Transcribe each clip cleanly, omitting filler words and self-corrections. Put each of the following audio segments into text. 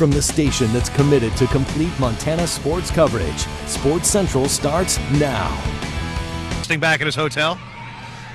From the station that's committed to complete Montana sports coverage, Sports Central starts now. Staying back at his hotel.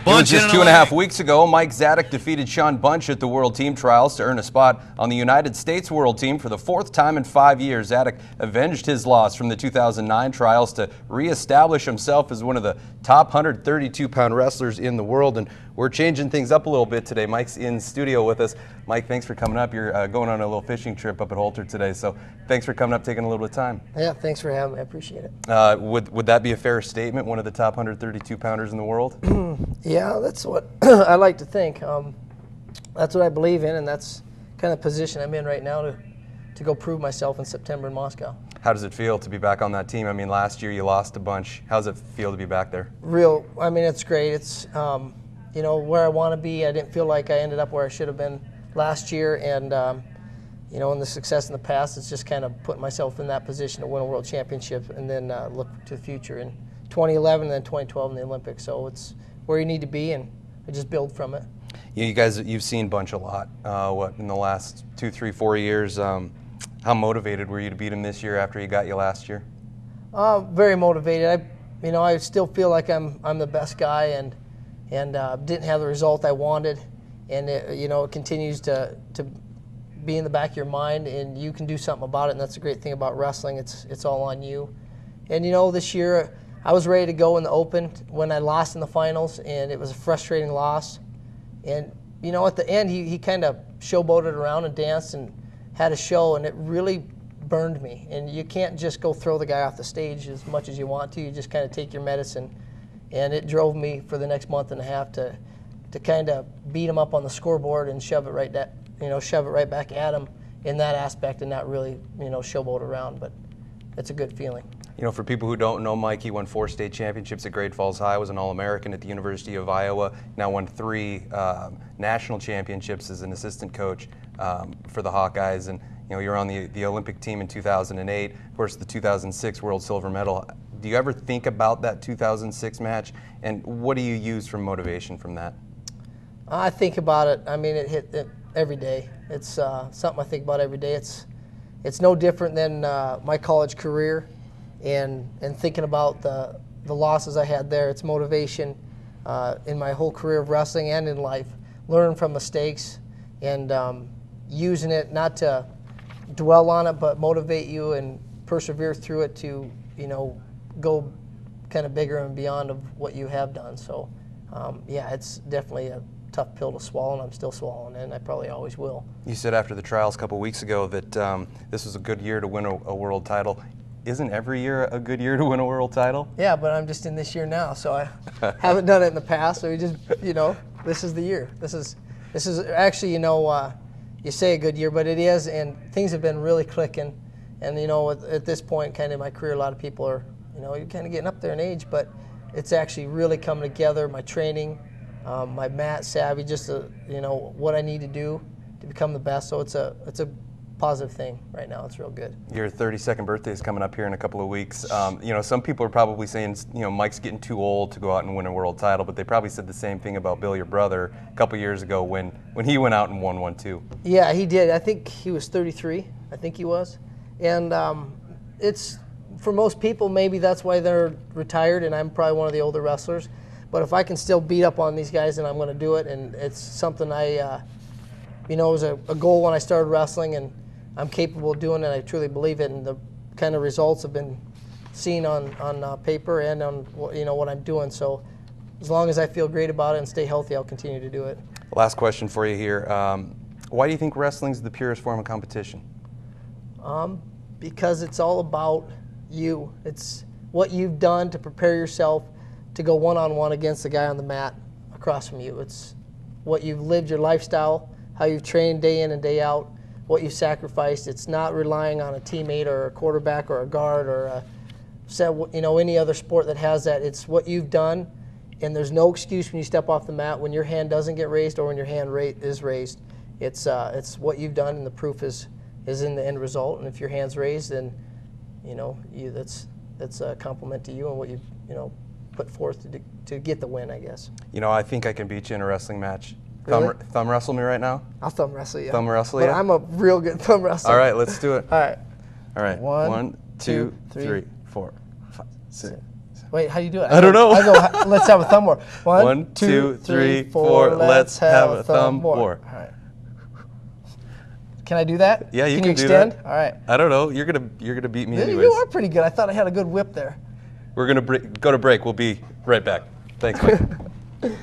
It was just 2.5 weeks ago, Mike Zadick defeated Sean Bunch at the World Team Trials to earn a spot on the United States World Team for the 4th time in 5 years. Zadick avenged his loss from the 2009 trials to reestablish himself as one of the top 132-pound wrestlers in the world. And we're changing things up a little bit today. Mike's in studio with us. Mike, thanks for coming up. You're going on a little fishing trip up at Holter today, so thanks for coming up, taking a little bit of time. Yeah, thanks for having me. I appreciate it. Would that be a fair statement, one of the top 132-pounders in the world? Yeah, that's what I like to think. That's what I believe in, and that's kind of the position I'm in right now to go prove myself in September in Moscow. How does it feel to be back on that team? I mean, last year you lost a bunch. How does it feel to be back there? I mean, it's great. It's, you know, where I want to be. I didn't feel like I ended up where I should have been last year, and, you know, in the success in the past, it's just kind of putting myself in that position to win a world championship and then look to the future in 2011 and then 2012 in the Olympics. So it's where you need to be, and I just build from it. Yeah, you guys, you've seen Bunch a lot. What, in the last 2, 3, 4 years? How motivated were you to beat him this year after he got you last year? Very motivated. I still feel like I'm the best guy, and didn't have the result I wanted, and it continues to be in the back of your mind, and you can do something about it. And that's the great thing about wrestling. It's all on you. And this year I was ready to go in the Open when I lost in the finals, and it was a frustrating loss. And at the end he kind of showboated around and danced and had a show, and it really burned me. And you can't just go throw the guy off the stage as much as you want to. You just kind of take your medicine. And it drove me for the next month and a half to kind of beat him up on the scoreboard and shove it right back at him in that aspect, and not really showboat around. But it's a good feeling. For people who don't know Mike, he won 4 state championships at Great Falls High, was an All-American at the University of Iowa, now won 3 national championships as an assistant coach for the Hawkeyes, and you're on the Olympic team in 2008, of course the 2006 World Silver Medal. Do you ever think about that 2006 match, and what do you use for motivation from that? I think about it. I mean, it hit it every day. It's something I think about every day. It's no different than my college career. And thinking about the losses I had there, it's motivation in my whole career of wrestling and in life. Learn from mistakes and using it not to dwell on it, but motivate you and persevere through it to go kind of bigger and beyond of what you have done. So yeah, it's definitely a tough pill to swallow, and I'm still swallowing it, and I probably always will. You said after the trials a couple weeks ago that this was a good year to win a world title. Isn't every year a good year to win a world title? Yeah, but I'm just in this year now, so I haven't done it in the past. So we just, this is the year. This is actually, you say a good year, but it is, and things have been really clicking. And at this point, kind of in my career, a lot of people are, you're kind of getting up there in age, but it's actually really coming together. My training, my mat savvy, just what I need to do to become the best. So it's a positive thing right now. It's real good. Your 32nd birthday is coming up here in a couple of weeks. Some people are probably saying, Mike's getting too old to go out and win a world title, but they probably said the same thing about Bill, your brother, a couple years ago when he went out and won one too. Yeah, he did. I think he was 33. I think he was. And it's, for most people, maybe that's why they're retired, and I'm probably one of the older wrestlers. But if I can still beat up on these guys, then I'm going to do it. And it's something it was a goal when I started wrestling, and I'm capable of doing it. I truly believe it, and the kind of results have been seen on paper and on what I'm doing. So as long as I feel great about it and stay healthy, I'll continue to do it. Last question for you here. Why do you think wrestling is the purest form of competition? Because it's all about you. It's what you've done to prepare yourself to go one-on-one against the guy on the mat across from you. It's what you've lived, your lifestyle, how you've trained day in and day out, what you've sacrificed. It's not relying on a teammate or a quarterback or a guard or any other sport that has that. It's what you've done, and there's no excuse when you step off the mat when your hand doesn't get raised or when your hand is raised. It's what you've done, and the proof is in the end result. And if your hand's raised, then that's a compliment to you and what you put forth to get the win, I guess. I think I can beat you in a wrestling match. Really? Thumb wrestle me right now? I'll thumb wrestle you. Thumb wrestle But you? I'm a real good thumb wrestler. All right, let's do it. All right. All right. 1, 2, 3, 3, 4, 5, 6. Wait, how do you do it? I don't know. Let's have a thumb war. 1, 2, 3, 4. Let's have a thumb war. All right. Can I do that? Yeah, you can can you do extend? that. All right. I don't know. You're gonna beat me anyways. You are pretty good. I thought I had a good whip there. We're gonna go to break. We'll be right back. Thanks, Mike.